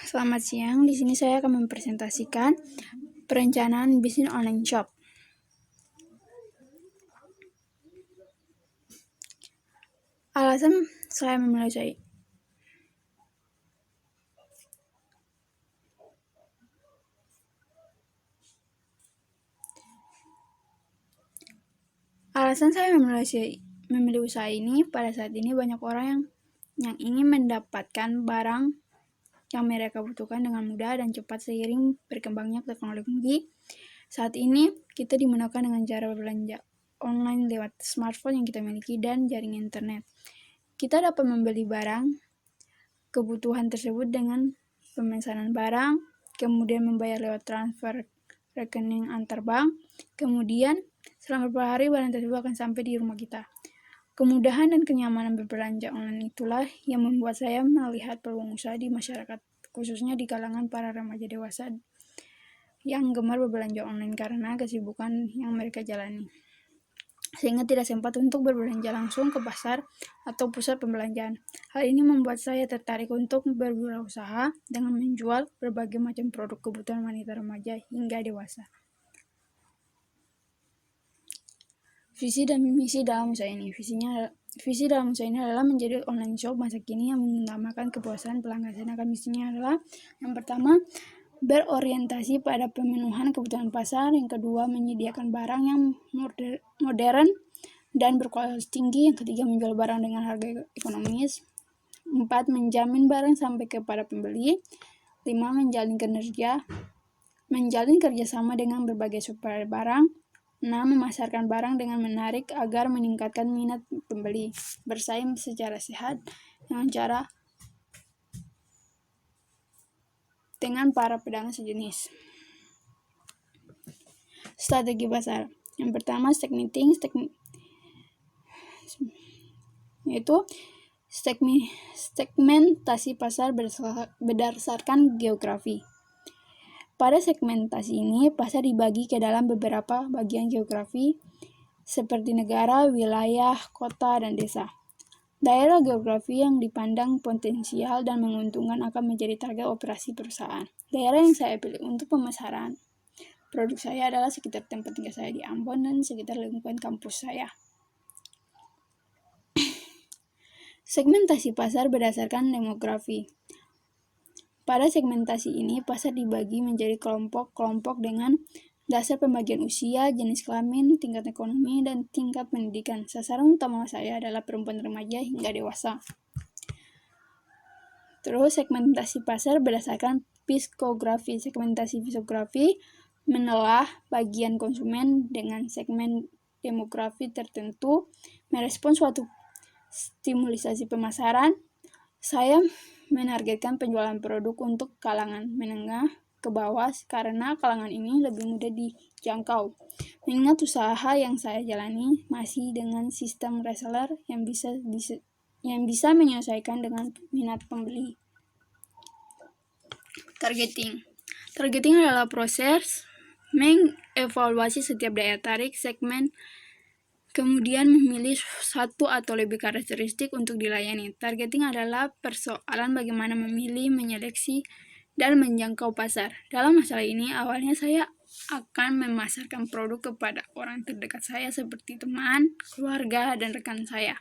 Selamat siang, di sini saya akan mempresentasikan perencanaan bisnis online shop. Alasan saya memulai memilih usaha ini, pada saat ini banyak orang yang ingin mendapatkan barang yang mereka butuhkan dengan mudah dan cepat seiring berkembangnya teknologi. Saat ini kita dimudahkan dengan cara berbelanja online lewat smartphone yang kita miliki dan jaringan internet. Kita dapat membeli barang kebutuhan tersebut dengan pemesanan barang, kemudian membayar lewat transfer rekening antar bank, kemudian selama beberapa hari barang tersebut akan sampai di rumah kita. Kemudahan dan kenyamanan berbelanja online itulah yang membuat saya melihat peluang usaha di masyarakat, khususnya di kalangan para remaja dewasa yang gemar berbelanja online karena kesibukan yang mereka jalani, sehingga tidak sempat untuk berbelanja langsung ke pasar atau pusat pembelanjaan. Hal ini membuat saya tertarik untuk berwirausaha dengan menjual berbagai macam produk kebutuhan wanita remaja hingga dewasa. Visi dan misi dalam usaha ini. Visi dalam usaha ini adalah menjadi online shop masa kini yang mengutamakan kepuasan pelanggan. Sedangkan misinya adalah yang pertama, berorientasi pada pemenuhan kebutuhan pasar. Yang kedua, menyediakan barang yang modern dan berkualitas tinggi. Yang ketiga, menjual barang dengan harga ekonomis. 4, menjamin barang sampai kepada pembeli. 5, menjalin kerjasama dengan berbagai supplier barang. 6, memasarkan barang dengan menarik agar meningkatkan minat pembeli. Bersaing secara sehat dengan para pedagang sejenis. Strategi pasar. Yang pertama, yaitu segmentasi pasar berdasarkan geografi. Pada segmentasi ini, pasar dibagi ke dalam beberapa bagian geografi seperti negara, wilayah, kota, dan desa. Daerah geografi yang dipandang potensial dan menguntungkan akan menjadi target operasi perusahaan. Daerah yang saya pilih untuk pemasaran produk saya adalah sekitar tempat tinggal saya di Ambon dan sekitar lingkungan kampus saya. Segmentasi pasar berdasarkan demografi. Pada segmentasi ini, pasar dibagi menjadi kelompok-kelompok dengan dasar pembagian usia, jenis kelamin, tingkat ekonomi, dan tingkat pendidikan. Sasaran utama saya adalah perempuan remaja hingga dewasa. Terus, segmentasi pasar berdasarkan psikografi. Segmentasi psikografi menelah bagian konsumen dengan segmen demografi tertentu, merespon suatu stimulisasi pemasaran. Saya menargetkan penjualan produk untuk kalangan menengah ke bawah karena kalangan ini lebih mudah dijangkau. Mengingat usaha yang saya jalani masih dengan sistem reseller yang bisa menyesuaikan dengan minat pembeli. Targeting adalah proses mengevaluasi setiap daya tarik segmen, kemudian memilih satu atau lebih karakteristik untuk dilayani. Targeting adalah persoalan bagaimana memilih, menyeleksi, dan menjangkau pasar. Dalam masalah ini, awalnya saya akan memasarkan produk kepada orang terdekat saya seperti teman, keluarga, dan rekan saya.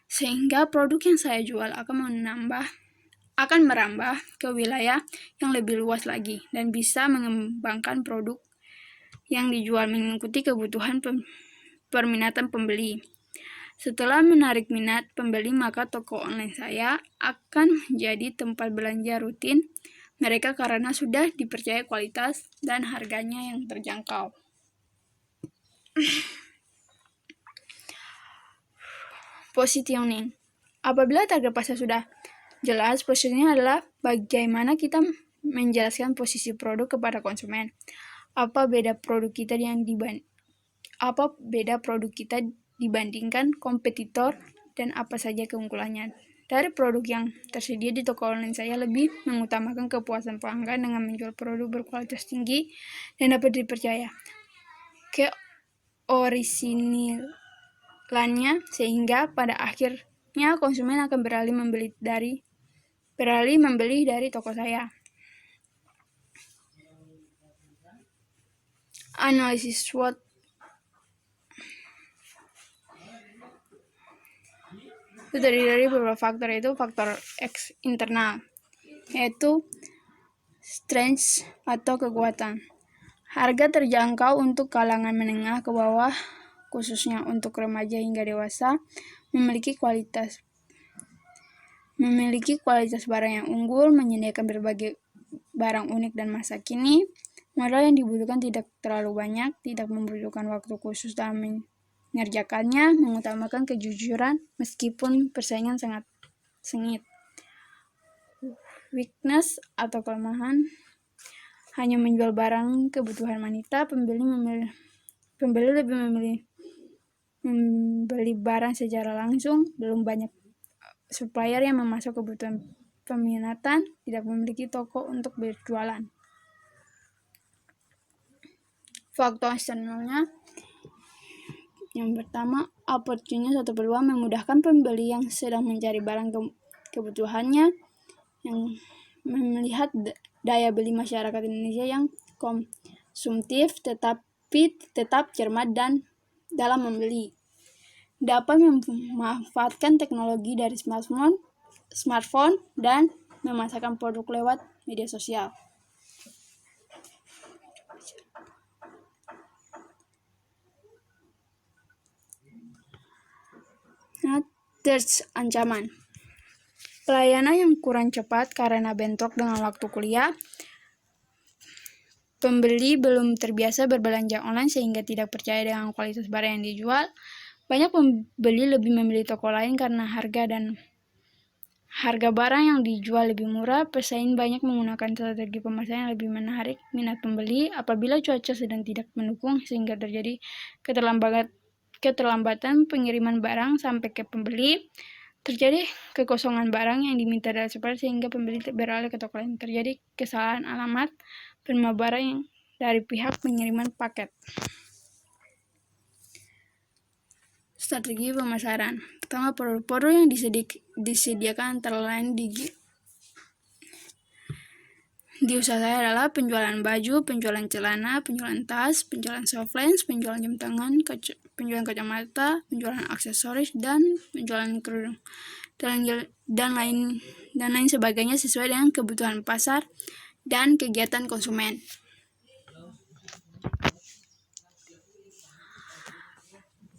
Sehingga produk yang saya jual akan merambah ke wilayah yang lebih luas lagi dan bisa mengembangkan produk yang dijual mengikuti kebutuhan permintaan pembeli. Setelah menarik minat pembeli, maka toko online saya akan menjadi tempat belanja rutin mereka karena sudah dipercaya kualitas dan harganya yang terjangkau. Positioning. Apabila target pasar sudah jelas, positioning adalah bagaimana kita menjelaskan posisi produk kepada konsumen. Apa beda produk kita dibandingkan kompetitor dan apa saja keunggulannya. Dari produk yang tersedia di toko online saya lebih mengutamakan kepuasan pelanggan dengan menjual produk berkualitas tinggi dan dapat dipercaya. Keorisinalannya sehingga pada akhirnya konsumen akan beralih membeli dari beralih membeli dari toko saya. Analisis SWOT. Itu dari beberapa faktor, yaitu faktor X internal, yaitu strength atau kekuatan. Harga terjangkau untuk kalangan menengah ke bawah, khususnya untuk remaja hingga dewasa, memiliki kualitas barang yang unggul, menyediakan berbagai barang unik dan masa kini. Modal yang dibutuhkan tidak terlalu banyak, tidak membutuhkan waktu khusus dalam mengerjakannya, mengutamakan kejujuran meskipun persaingan sangat sengit. Weakness atau kelemahan, hanya menjual barang kebutuhan wanita, pembeli lebih memilih membeli barang secara langsung, belum banyak supplier yang memasuk kebutuhan peminatan, tidak memiliki toko untuk berjualan. Faktor eksternalnya, yang pertama, opportunity atau peluang memudahkan pembeli yang sedang mencari barang kebutuhannya, yang melihat daya beli masyarakat Indonesia yang konsumtif tetapi tetap cermat dan dalam membeli, dapat memanfaatkan teknologi dari smartphone dan memasarkan produk lewat media sosial. Third, ancaman. Pelayanan yang kurang cepat karena bentrok dengan waktu kuliah. Pembeli belum terbiasa berbelanja online sehingga tidak percaya dengan kualitas barang yang dijual. Banyak pembeli lebih memilih toko lain karena harga barang yang dijual lebih murah. Pesaing banyak menggunakan strategi pemasaran yang lebih menarik minat pembeli. Apabila cuaca sedang tidak mendukung sehingga terjadi keterlambatan pengiriman barang sampai ke pembeli, terjadi kekosongan barang yang diminta dari supplier sehingga pembeli beralih ke toko lain, terjadi kesalahan alamat penerima barang yang dari pihak pengiriman paket. Strategi pemasaran. Pertama, produk-produk yang disediakan antara lain di usaha saya adalah penjualan baju, penjualan celana, penjualan tas, penjualan softlens, penjualan jam tangan, penjualan kacamata, penjualan aksesoris, dan penjualan kerudung dan lain sebagainya sesuai dengan kebutuhan pasar dan kegiatan konsumen.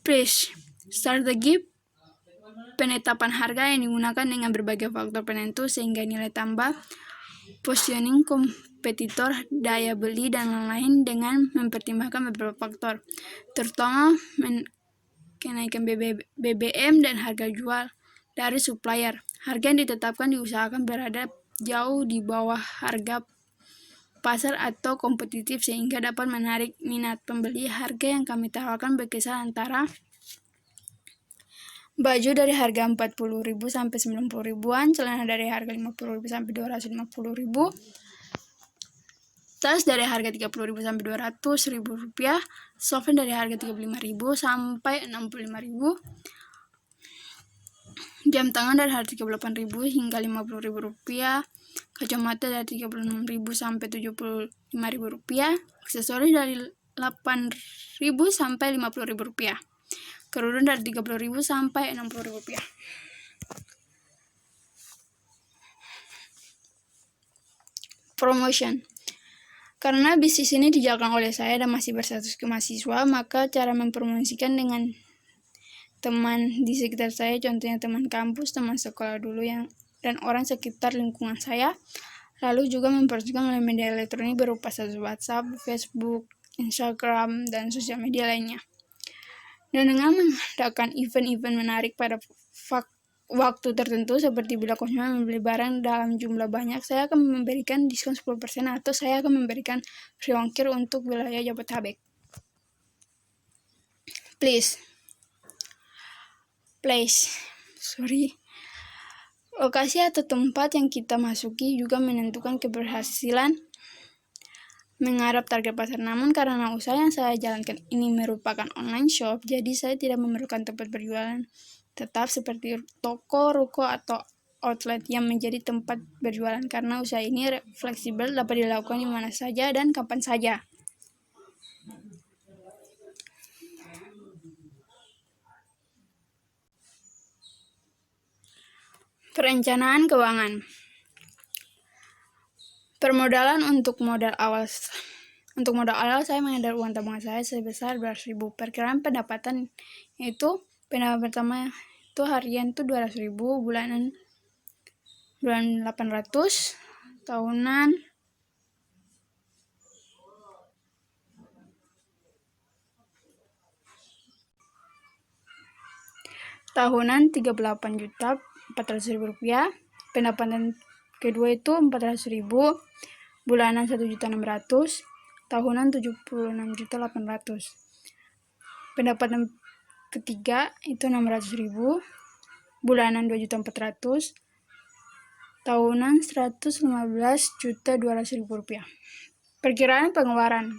Price. Strategi penetapan harga yang digunakan dengan berbagai faktor penentu sehingga nilai tambah, positioning kompetitor, daya beli, dan lain-lain dengan mempertimbangkan beberapa faktor, terutama kenaikan BBM dan harga jual dari supplier. Harga yang ditetapkan diusahakan berada jauh di bawah harga pasar atau kompetitif sehingga dapat menarik minat pembeli. Harga yang kami tawarkan berkisar antara baju dari harga 40.000 sampai 90.000-an, celana dari harga 50.000 sampai 250.000, tas dari harga 30.000 sampai 200.000 rupiah, software dari harga 35.000 sampai 65.000, jam tangan dari harga 38.000 hingga 50.000 rupiah, kacamata dari 36.000 sampai 75.000 rupiah, aksesoris dari 8.000 sampai 50.000 rupiah, kerudung dari 30.000 sampai 60.000 rupiah. Promotion. Karena bisnis ini dijalankan oleh saya dan masih berstatus mahasiswa, maka cara mempromosikan dengan teman di sekitar saya, contohnya teman kampus, teman sekolah dulu dan orang sekitar lingkungan saya, lalu juga mempromosikan oleh media elektronik berupa status WhatsApp, Facebook, Instagram, dan sosial media lainnya. Dan dengan mengadakan event-event menarik pada waktu tertentu, seperti bila konsumen membeli barang dalam jumlah banyak, saya akan memberikan diskon 10% atau saya akan memberikan free ongkir untuk wilayah Jabodetabek. Lokasi atau tempat yang kita masuki juga menentukan keberhasilan mengharap target pasar. Namun karena usaha yang saya jalankan ini merupakan online shop, jadi saya tidak memerlukan tempat berjualan tetap seperti toko, ruko, atau outlet yang menjadi tempat berjualan, karena usaha ini fleksibel, dapat dilakukan di mana saja dan kapan saja. Perencanaan keuangan. Permodalan untuk modal awal saya mengedar uang tabungan saya sebesar 200.000. Perkiraan pendapatan itu pendapatan pertama itu harian itu 200.000, bulan 800, tahunan 38.400.000 rupiah. Pendapatan kedua itu 400.000, bulanan 1.600.000, tahunan 76.800. Pendapatan ketiga itu 600.000, bulanan 2.400.000, tahunan 115.200.000 rupiah. Perkiraan pengeluaran.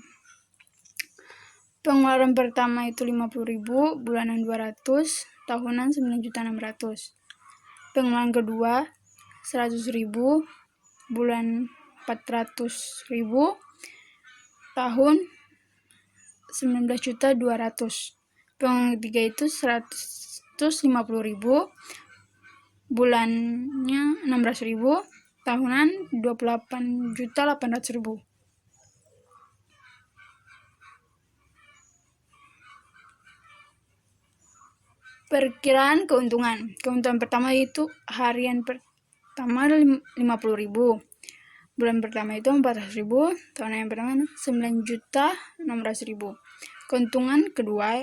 Pengeluaran pertama itu 50.000, bulanan 200, tahunan 9.600. Pengeluaran kedua 100.000, bulan 400.000, tahun 19.200. Pengeluaran ketiga itu 150.000, bulannya 16.000, tahunan 28.800.000. Perkiraan keuntungan. Keuntungan pertama itu harian pertama 50.000, bulan pertama itu 400.000, tahun yang pertama 9.600.000. Keuntungan kedua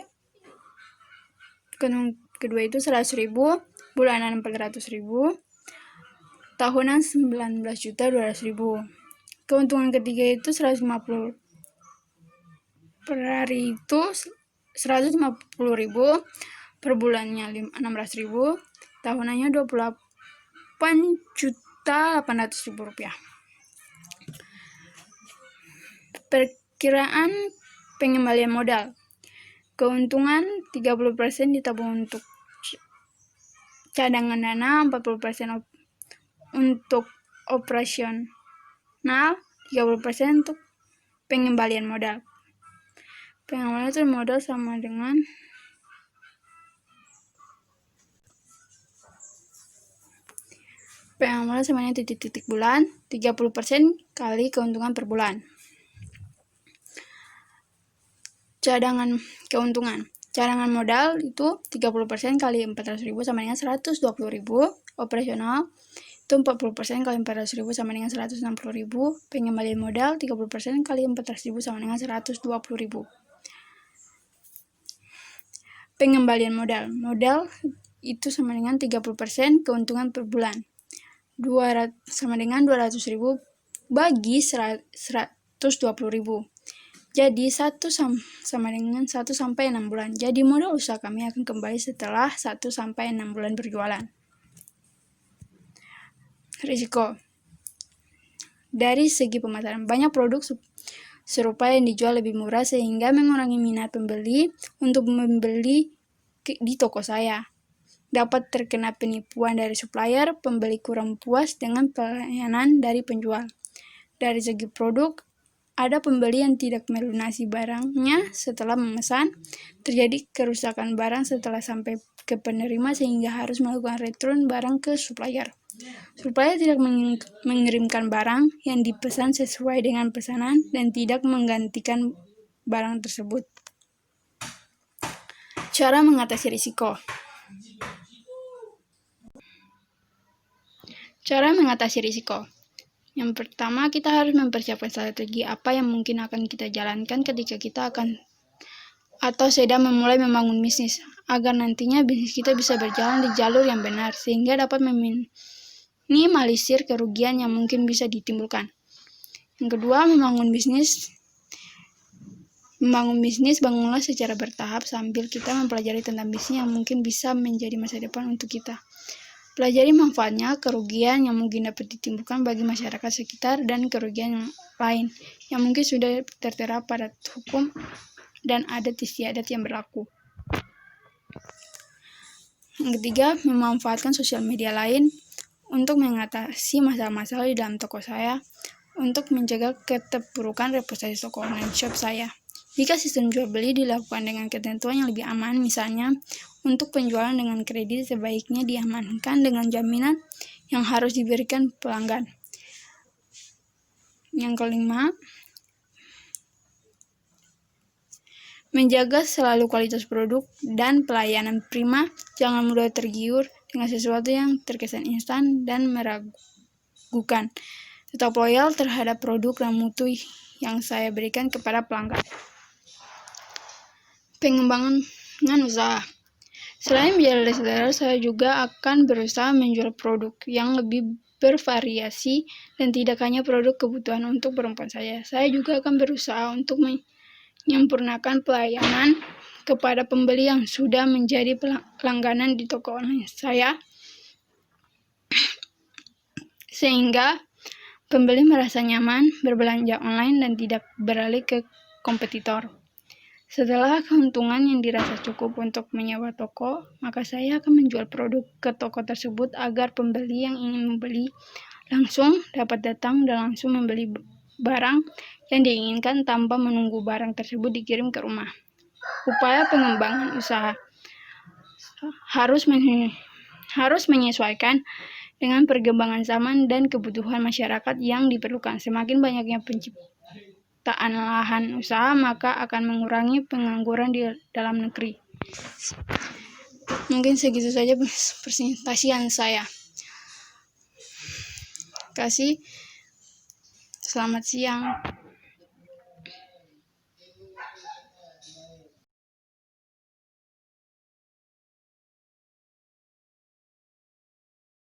itu 100.000, bulanan 400.000, tahunan 19.200.000. Keuntungan ketiga itu 150 per hari itu 150.000, per bulannya 16.000, tahunannya 28.800.000 rupiah. Perkiraan pengembalian modal. Keuntungan 30% ditabung untuk cadangan dana, 40% untuk operasional, 30% untuk pengembalian modal. Pengembalian itu modal sama dengan pengembalian sama dengan titik-titik bulan, 30% kali keuntungan per bulan. Cadangan keuntungan. Cadangan modal itu 30% kali 400.000 sama dengan 120.000. Operasional itu 40% kali 400.000 sama dengan 160.000. Pengembalian modal 30% kali 400.000 sama dengan 120.000. Pengembalian modal. Modal itu sama dengan 30% keuntungan per bulan. Sama dengan 200.000 bagi 120.000. Jadi 1 sama dengan 1 sampai 6 bulan. Jadi modal usaha kami akan kembali setelah 1 sampai 6 bulan berjualan. Risiko. Dari segi pemasaran, banyak produk serupa yang dijual lebih murah sehingga mengurangi minat pembeli untuk membeli di toko saya. Dapat terkena penipuan dari supplier, pembeli kurang puas dengan pelayanan dari penjual. Dari segi produk, ada pembeli yang tidak melunasi barangnya setelah memesan, terjadi kerusakan barang setelah sampai ke penerima sehingga harus melakukan return barang ke supplier. Supplier tidak mengirimkan barang yang dipesan sesuai dengan pesanan dan tidak menggantikan barang tersebut. Cara mengatasi risiko. Cara mengatasi risiko. Yang pertama, kita harus mempersiapkan strategi apa yang mungkin akan kita jalankan ketika kita akan atau sedang memulai membangun bisnis, agar nantinya bisnis kita bisa berjalan di jalur yang benar, sehingga dapat meminimalisir kerugian yang mungkin bisa ditimbulkan. Yang kedua, membangun bisnis, bangunlah secara bertahap sambil kita mempelajari tentang bisnis yang mungkin bisa menjadi masa depan untuk kita. Pelajari manfaatnya, kerugian yang mungkin dapat ditimbulkan bagi masyarakat sekitar, dan kerugian yang lain yang mungkin sudah tertera pada hukum dan adat istiadat yang berlaku. Yang ketiga, memanfaatkan sosial media lain untuk mengatasi masalah-masalah di dalam toko saya untuk mencegah keterpurukan reputasi toko online shop saya. Jika sistem jual beli dilakukan dengan ketentuan yang lebih aman, misalnya untuk penjualan dengan kredit sebaiknya diamankan dengan jaminan yang harus diberikan pelanggan. Yang kelima, menjaga selalu kualitas produk dan pelayanan prima. Jangan mudah tergiur dengan sesuatu yang terkesan instan dan meragukan. Tetap loyal terhadap produk dan mutu yang saya berikan kepada pelanggan. Pengembangan usaha. Selain menjadi reseller, saya juga akan berusaha menjual produk yang lebih bervariasi dan tidak hanya produk kebutuhan untuk perempuan saya. Saya juga akan berusaha untuk menyempurnakan pelayanan kepada pembeli yang sudah menjadi langganan di toko online saya, sehingga pembeli merasa nyaman berbelanja online dan tidak beralih ke kompetitor. Setelah keuntungan yang dirasa cukup untuk menyewa toko, maka saya akan menjual produk ke toko tersebut agar pembeli yang ingin membeli langsung dapat datang dan langsung membeli barang yang diinginkan tanpa menunggu barang tersebut dikirim ke rumah. Upaya pengembangan usaha harus menyesuaikan dengan perkembangan zaman dan kebutuhan masyarakat yang diperlukan. Semakin banyaknya penciptaan lahan usaha, maka akan mengurangi pengangguran di dalam negeri. Mungkin segitu saja presentasian saya. Terima kasih. Selamat siang.